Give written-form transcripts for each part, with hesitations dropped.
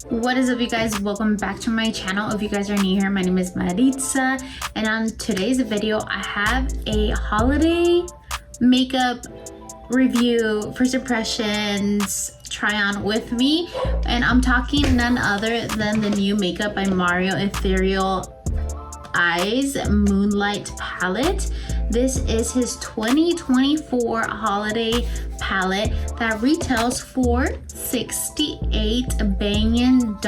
What is up, you guys? Welcome back to my channel. If you guys are new here, my name is Maritza, and on today's video I have a holiday makeup review, first impressions, try on with me, and I'm talking none other than the new makeup by Mario Ethereal Eyes Moonlight palette. This is his 2024 holiday palette that retails for $68 banging,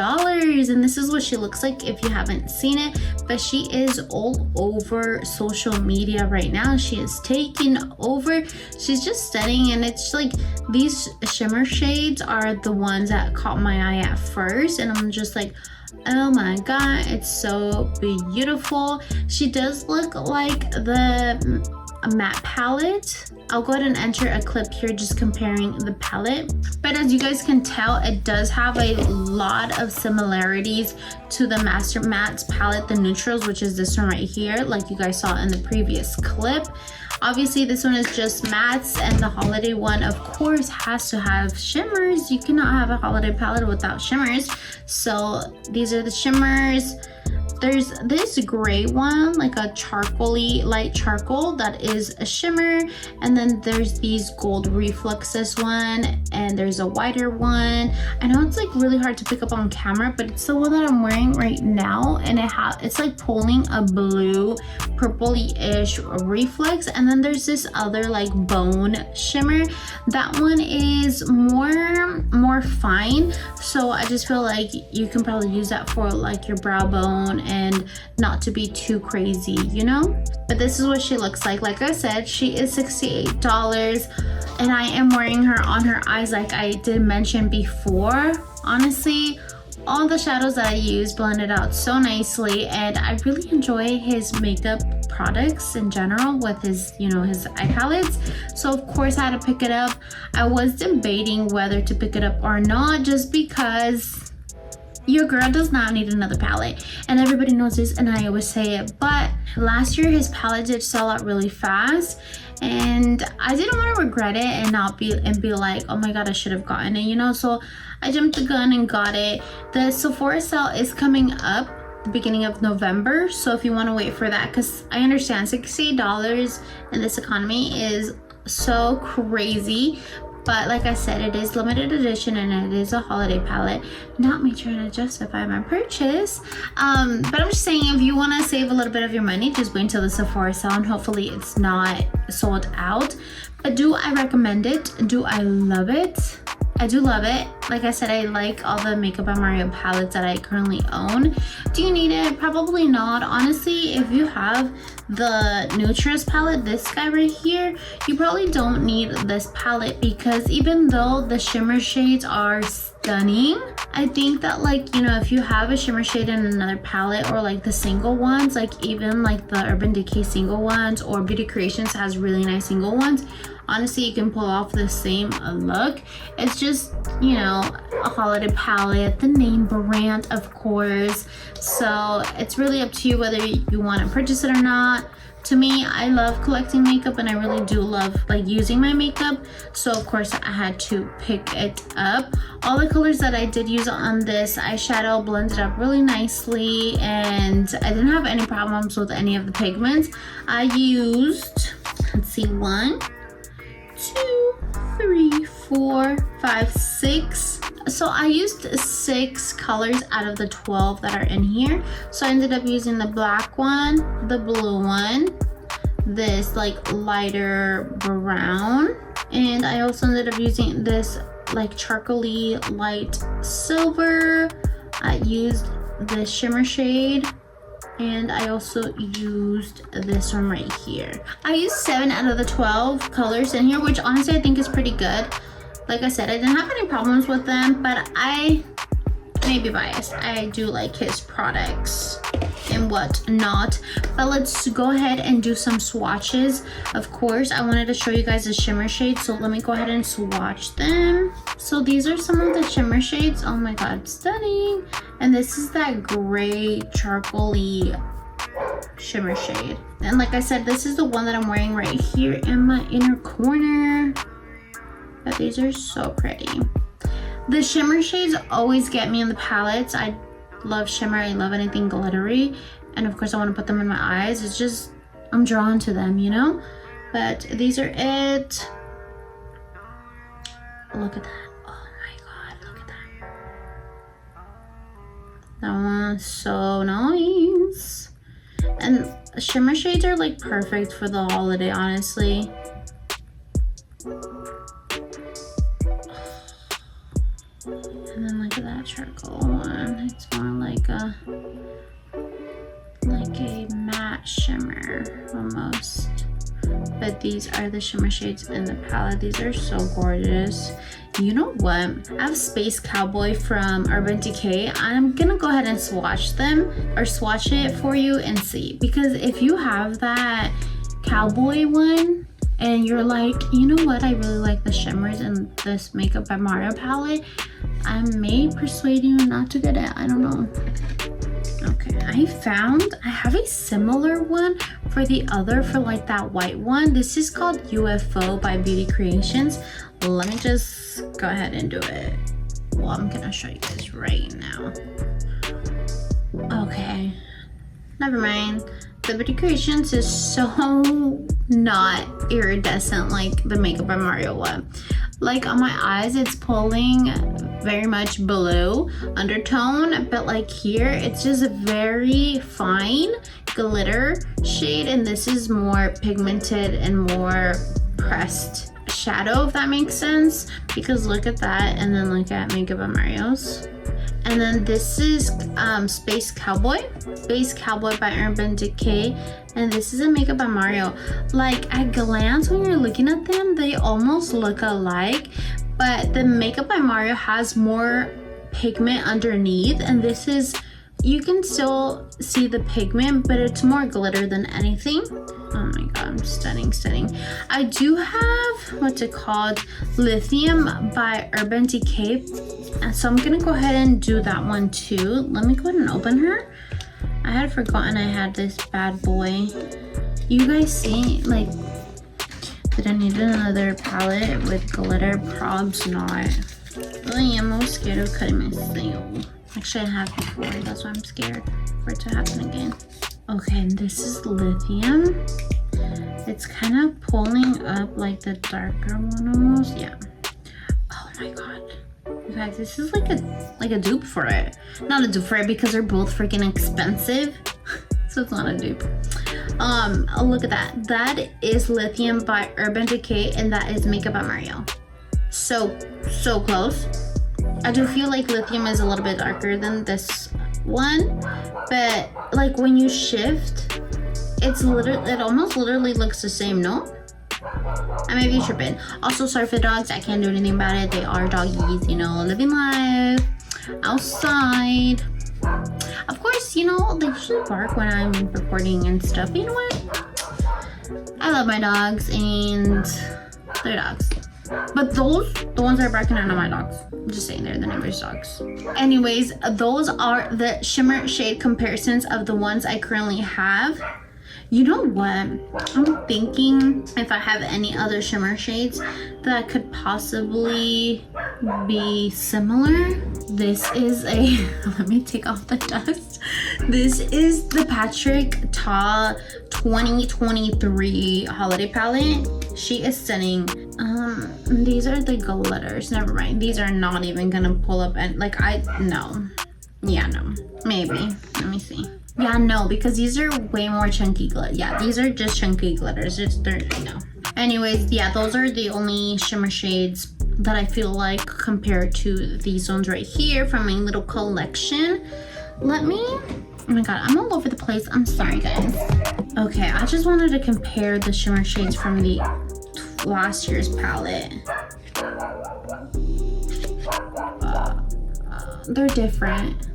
and this is what she looks like if you haven't seen it. But she is all over social media right now. She is taking over. She's just stunning, and it's like these shimmer shades are the ones that caught my eye at first, and I'm just like, oh my god, it's so beautiful. She does look like the matte palette. I'll go ahead and enter a clip here just comparing the palette, but as you guys can tell, it does have a lot of similarities to the Master Matte palette, the neutrals, which is this one right here, like you guys saw in the previous clip. Obviously this one is just mattes, and the holiday one of course has to have shimmers. You cannot have a holiday palette without shimmers. So these are the shimmers. There's this gray one, like a charcoaly, light charcoal, that is a shimmer, and then there's these gold reflexes one, and there's a whiter one. I know it's like really hard to pick up on camera, but it's the one that I'm wearing right now, and it's like pulling a blue purpley-ish reflex. And then there's this other like bone shimmer. That one is more fine, so I just feel like you can probably use that for like your brow bone and not to be too crazy, you know. But this is what she looks like. Like I said, she is $68, and I am wearing her on her eyes like I did mention before. Honestly, all the shadows that I use blended out so nicely, and I really enjoy his makeup products in general with his, you know, his eye palettes. So of course I had to pick it up. I was debating whether to pick it up or not, just because your girl does not need another palette, and everybody knows this, and I always say it. But last year his palette did sell out really fast, and I didn't want to regret it and be like, oh my god, I should have gotten it, you know. So I jumped the gun and got it. The Sephora sale is coming up the beginning of November, so if you want to wait for that, because I understand $68 in this economy is so crazy. But like I said, it is limited edition, and it is a holiday palette. Not me trying to justify my purchase. But I'm just saying, if you want to save a little bit of your money, just wait until the Sephora sale, and hopefully it's not sold out. But do I recommend it? Do I love it? I do love it. Like I said, I like all the Makeup by Mario palettes that I currently own. Do you need it? Probably not. Honestly, if you have the Nutrus palette, this guy right here, you probably don't need this palette, because even though the shimmer shades are stunning, I think that, like, you know, if you have a shimmer shade in another palette, or like the single ones, like even like the Urban Decay single ones, or Beauty Creations has really nice single ones, honestly you can pull off the same look. It's just, you know, a holiday palette, the name brand of course, so it's really up to you whether you want to purchase it or not. To me, I love collecting makeup, and I really do love like using my makeup, so of course I had to pick it up. All the colors that I did use on this eyeshadow blended up really nicely, and I didn't have any problems with any of the pigments. I used, let's see, 1, 2, 3, 4, 5, 6. So I used 6 colors out of the 12 that are in here. So I ended up using the black one, the blue one, this like lighter brown, and I also ended up using this like charcoaly light silver. I used the shimmer shade, and I also used this one right here. I used 7 out of the 12 colors in here, which honestly I think is pretty good. Like I said, I didn't have any problems with them, but I may be biased. I do like his products and whatnot. But let's go ahead and do some swatches. Of course, I wanted to show you guys the shimmer shades, so let me go ahead and swatch them. So these are some of the shimmer shades. Oh my god, stunning. And this is that gray charcoaly shimmer shade. And like I said, this is the one that I'm wearing right here in my inner corner. But these are so pretty. The shimmer shades always get me in the palettes. I love shimmer. I love anything glittery. And of course I want to put them in my eyes. It's just, I'm drawn to them, you know? But these are it. Look at that. Oh my god, look at that. That one's so nice. And shimmer shades are like perfect for the holiday, honestly. And then look at that charcoal one. It's more like a matte shimmer almost. But these are the shimmer shades in the palette. These are so gorgeous. You know what? I have Space Cowboy from Urban Decay. I'm gonna go ahead and swatch them or swatch it for you and see. Because if you have that cowboy one and you're like, you know what? I really like the shimmers in this Makeup by Mario palette. I may persuade you not to get it. I don't know. Okay, I have a similar one for the other, for like that white one. This is called UFO by Beauty Creations. Let me just go ahead and do it. Well, I'm gonna show you guys right now. Okay, never mind. The Beauty Creations is so not iridescent like the Makeup by Mario one. Like on my eyes, it's pulling very much blue undertone, but like here, it's just a very fine glitter shade, and this is more pigmented and more pressed shadow, if that makes sense. Because look at that, and then look at Makeup by Mario's. And then this is Space Cowboy by Urban Decay, and this is a Makeup by Mario. Like at glance, when you're looking at them, they almost look alike, but the Makeup by Mario has more pigment underneath, and this is, you can still see the pigment, but it's more glitter than anything. Oh my god, stunning. I do have what's it called, Lithium by Urban Decay, so I'm gonna go ahead and do that one too. Let me go ahead and open her. I had forgotten I had this bad boy. You guys see, like, did I need another palette with glitter? Probs not. Really am most scared of cutting my seal. Actually, I have before, that's why I'm scared for it to happen again. Okay, and this is Lithium. It's kind of pulling up like the darker one almost. Yeah. Oh my god. In fact, this is like a dupe for it. Not a dupe for it because they're both freaking expensive. So it's not a dupe. Look at that. That is Lithium by Urban Decay, and that is Makeup by Mario. So close. I do feel like Lithium is a little bit darker than this one, but like when you shift, it almost literally looks the same, no? I may be tripping. Also, sorry for the dogs. I can't do anything about it. They are doggies, you know, living life outside. Of course, you know, they usually bark when I'm recording and stuff. You know what? I love my dogs, and they're dogs. But the ones that are barking are not my dogs. I'm just saying, they're the neighbor's dogs. Anyways, those are the shimmer shade comparisons of the ones I currently have. You know what? I'm thinking if I have any other shimmer shades that could possibly be similar. This is a, let me take off the dust. This is the Patrick Ta 2023 holiday palette. She is stunning. These are the glitters. Never mind. These are not even gonna pull up, and like, no. Yeah, no. Maybe. Let me see. Yeah, no, because these are way more chunky glitter. Yeah, these are just chunky glitters. They're, no. Anyways, yeah, those are the only shimmer shades that I feel like compared to these ones right here from my little collection. Oh my god, I'm all over the place. I'm sorry, guys. Okay, I just wanted to compare the shimmer shades from the last year's palette. They're different.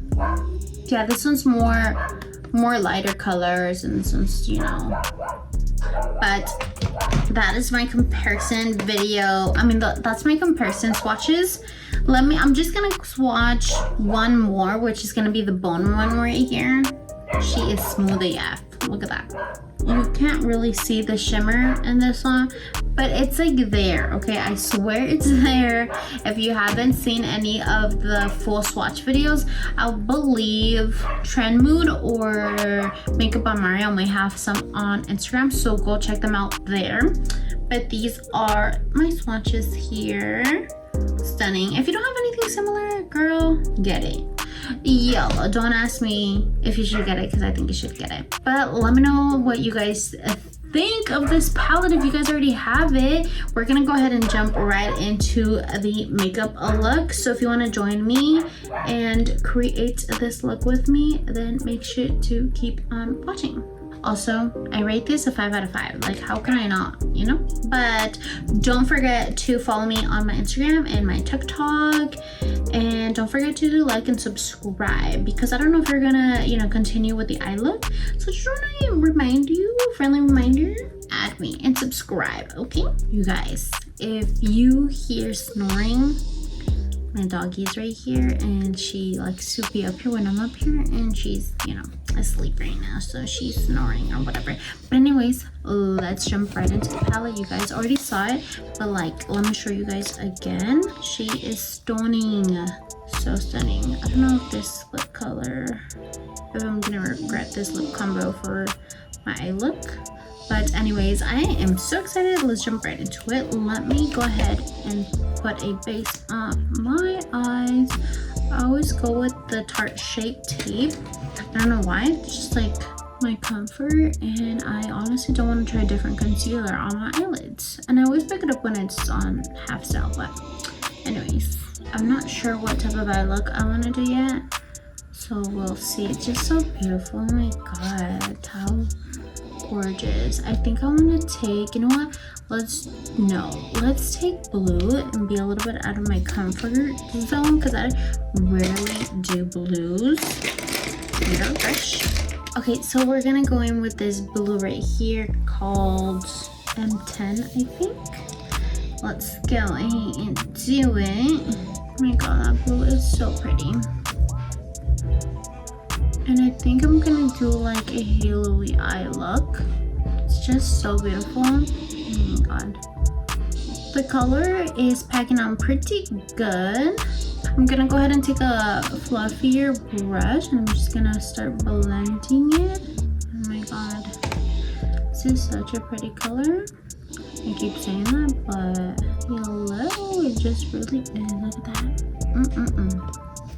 Yeah, this one's more lighter colors, and this one's, you know. But that is my comparison video. I mean, that's my comparison swatches. I'm just gonna swatch one more, which is gonna be the bone one right here. She is smooth AF. Look at that. You can't really see the shimmer in this one, but it's like there, okay? I swear it's there. If you haven't seen any of the full swatch videos, I believe Trend Mood or Makeup by Mario might have some on Instagram, so go check them out there. But these are my swatches here. Stunning. If you don't have anything similar, girl, get it. Yellow. Don't ask me if you should get it because I think you should get it. But let me know what you guys think of this palette. If you guys already have it, we're gonna go ahead and jump right into the makeup look. So if you want to join me and create this look with me, then make sure to keep on watching. Also, I rate this a 5 out of 5. Like, how can I not, you know? But don't forget to follow me on my Instagram and my TikTok. And don't forget to like and subscribe, because I don't know if you're gonna, you know, continue with the eye look. So just want to remind you, friendly reminder, add me and subscribe, okay? You guys, if you hear snoring, my doggy's right here and she likes to be up here when I'm up here, and she's, you know, asleep right now, so she's snoring or whatever. But anyways, let's jump right into the palette. You guys already saw it, but like, let me show you guys again. She is stunning, so stunning. I don't know if this lip color, if I'm gonna regret this lip combo for my eye look. But anyways, I am so excited. Let's jump right into it. Let me go ahead and put a base on my eyes. I always go with the Tarte Shape Tape. I don't know why, it's just like my comfort, and I honestly don't want to try a different concealer on my eyelids. And I always pick it up when it's on half style, but anyways, I'm not sure what type of eye look I want to do yet. So we'll see. It's just so beautiful. Oh my god, how gorgeous. I think I want to take, you know what, let's take blue and be a little bit out of my comfort zone, because I rarely do blues. Fresh. Okay, so we're gonna go in with this blue right here called M10, I think. Let's go and do it. Oh my god, that blue is so pretty. And I think I'm gonna do like a halo-y eye look. It's just so beautiful. Oh my god. The color is packing on pretty good. I'm gonna go ahead and take a fluffier brush and I'm just gonna start blending it. Oh my god. This is such a pretty color. I keep saying that, but yellow, it just really is. Look at that.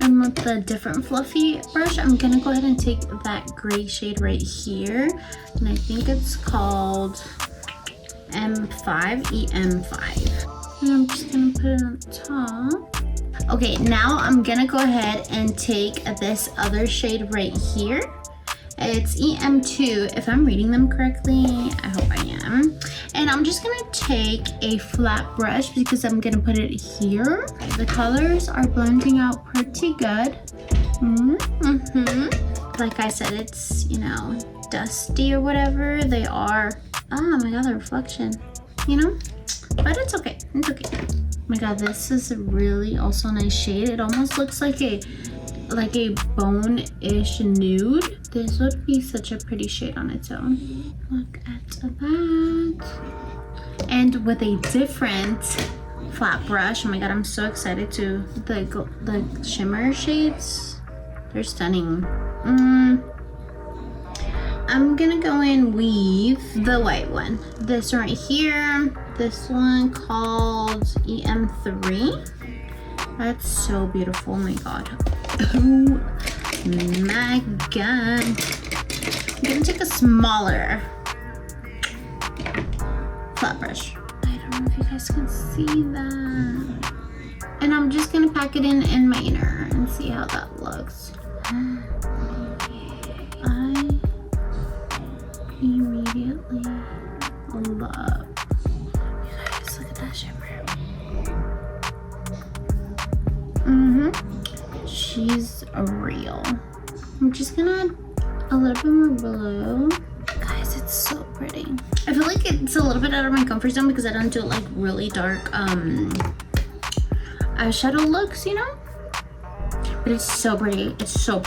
And with the different fluffy brush, I'm gonna go ahead and take that gray shade right here, and I think it's called M5, EM5. And I'm just gonna put it on top. Okay, now I'm gonna go ahead and take this other shade right here. It's EM2, if I'm reading them correctly. I hope I am. And I'm just gonna take a flat brush because I'm gonna put it here. The colors are blending out pretty good. Like I said, it's, you know, dusty or whatever. They are, oh my god, the reflection, you know? But it's okay, it's okay. Oh my god, this is a really also nice shade. It almost looks like a bone-ish nude. This would be such a pretty shade on its own. Look at that. And with a different flat brush. Oh my god, I'm so excited to the Shimmer Shades. They're stunning. I'm gonna go in with the white one. This one right here. This one called EM3. That's so beautiful. Oh my god. Oh my god. I'm gonna take a smaller flat brush. I don't know if you guys can see that. And I'm just gonna pack it in my inner and see how that looks. I immediately love. You guys, look at that shimmer. She's real. I'm just gonna add a little bit more blue. Guys, it's so pretty. I feel like it's a little bit out of my comfort zone because I don't do like really dark eyeshadow looks, you know? But it's so pretty. It's so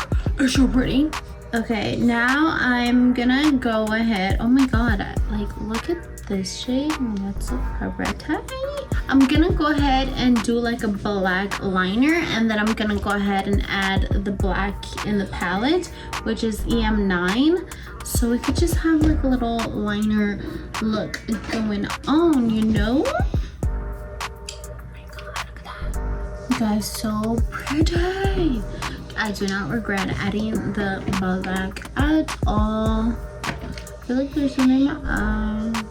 pretty. Okay, now I'm gonna go ahead. Oh my god, like look at this shade. That's so pretty. I'm gonna go ahead and do like a black liner, and then I'm gonna go ahead and add the black in the palette, which is EM9. So we could just have like a little liner look going on, you know? You guys, so pretty. I do not regret adding the black at all. I feel like there's something in my eye.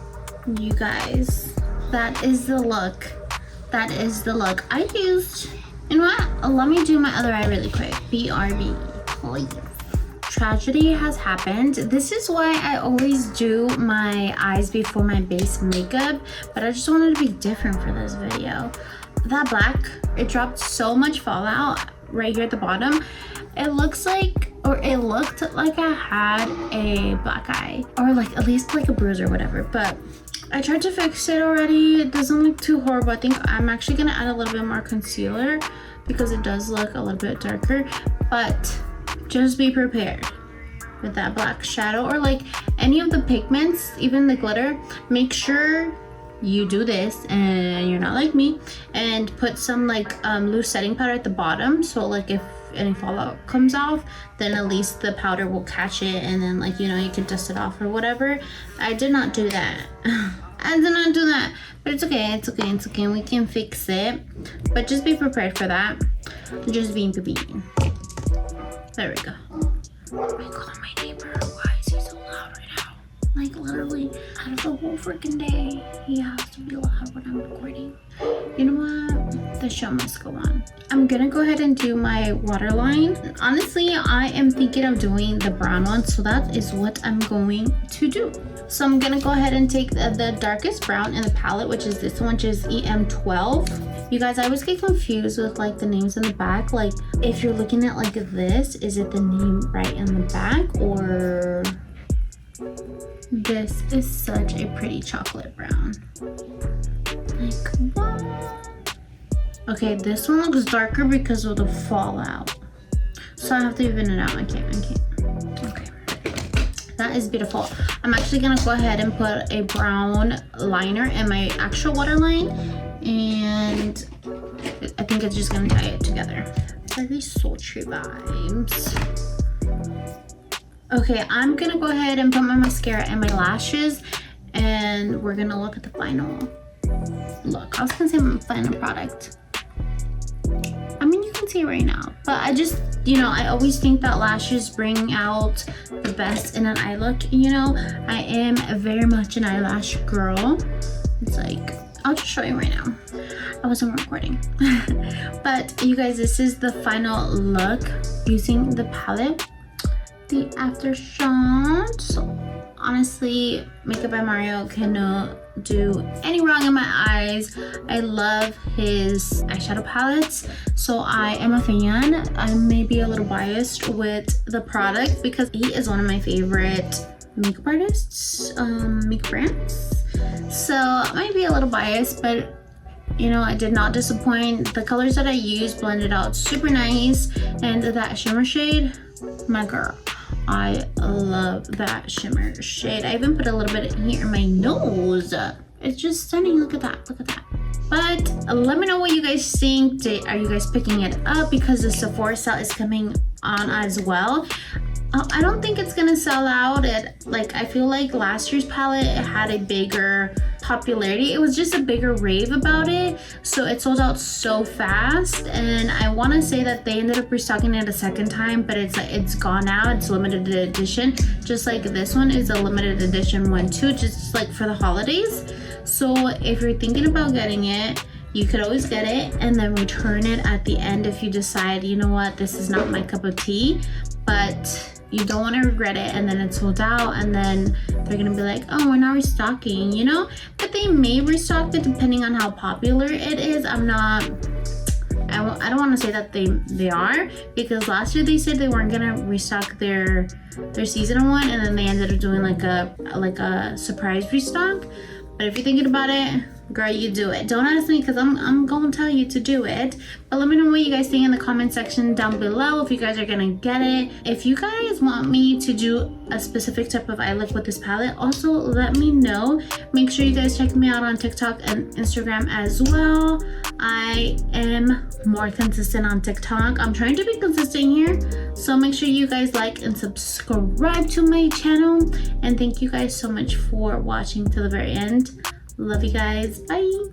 You guys, that is the look. That is the look I used. You know what? Let me do my other eye really quick. BRB, please. Tragedy has happened. This is why I always do my eyes before my base makeup, but I just wanted to be different for this video. That black, it dropped so much fallout right here at the bottom. It looks like, or it looked like I had a black eye, or like at least like a bruise or whatever, but I tried to fix it already. It doesn't look too horrible. I think I'm actually gonna add a little bit more concealer because it does look a little bit darker, but just be prepared with that black shadow or like any of the pigments, even the glitter. Make sure you do this and you're not like me and put some like loose setting powder at the bottom, so like if any fallout comes off, then at least the powder will catch it, and then like, you know, you can dust it off or whatever. I did not do that. I did not do that, but it's okay, it's okay, it's okay. We can fix it, but just be prepared for that. Just being. There we go. Oh my god, my neighbor, why is he so loud right now? Like literally out of the whole freaking day, he has to be loud when I'm recording. You know what? The show must go on. I'm gonna go ahead and do my waterline. Honestly, I am thinking of doing the brown one, so that is what I'm going to do. So I'm gonna go ahead and take the darkest brown in the palette, which is this one, which is EM12. You guys, I always get confused with like the names in the back. Like if you're looking at like this, is it the name right in the back, or this is such a pretty chocolate brown. Like what? Okay, this one looks darker because of the fallout, so I have to even it out. I can't. Okay, that is beautiful. I'm actually gonna go ahead and put a brown liner in my actual waterline, and I think it's just gonna tie it together. Very sultry vibes. Okay, I'm gonna go ahead and put my mascara and my lashes, and we're gonna look at the final look. I was gonna say my final product. I mean, you can see it right now, but I just, you know, I always think that lashes bring out the best in an eye look. You know, I am very much an eyelash girl. It's like, I'll just show you right now. I wasn't recording. But you guys, this is the final look using the palette. The after shot. Honestly, Makeup by Mario cannot do any wrong in my eyes. I love his eyeshadow palettes, so I am a fan. I may be a little biased with the product because he is one of my favorite makeup artists, makeup brands. So I might be a little biased, but you know, I did not disappoint. The colors that I used blended out super nice, and that shimmer shade, my girl. I love that shimmer shade. I even put a little bit here in my nose. It's just stunning. Look at that. Look at that. But let me know what you guys think. Are you guys picking it up because the Sephora sale is coming on as well? I don't think it's gonna sell out. I feel like last year's palette had a bigger popularity. It was just a bigger rave about it, so it sold out so fast. And I want to say that they ended up restocking it a second time, but it's gone now. It's limited edition, just like this one is a limited edition one too, just like for the holidays. So if you're thinking about getting it, you could always get it and then return it at the end if you decide, you know what, this is not my cup of tea. But you don't want to regret it and then it's sold out, and then they're gonna be like, oh, we're not restocking, you know. But they may restock it depending on how popular it is. I don't want to say that they are, because last year they said they weren't gonna restock their season one, and then they ended up doing like a surprise restock. But if you're thinking about it, girl, you do it. Don't ask me because I'm gonna tell you to do it. But let me know what you guys think in the comment section down below if you guys are gonna get it. If you guys want me to do a specific type of eye look with this palette, also let me know. Make sure you guys check me out on TikTok and Instagram as well. I am more consistent on TikTok. I'm trying to be consistent here, so make sure you guys like and subscribe to my channel. And thank you guys so much for watching to the very end. Love you guys. Bye.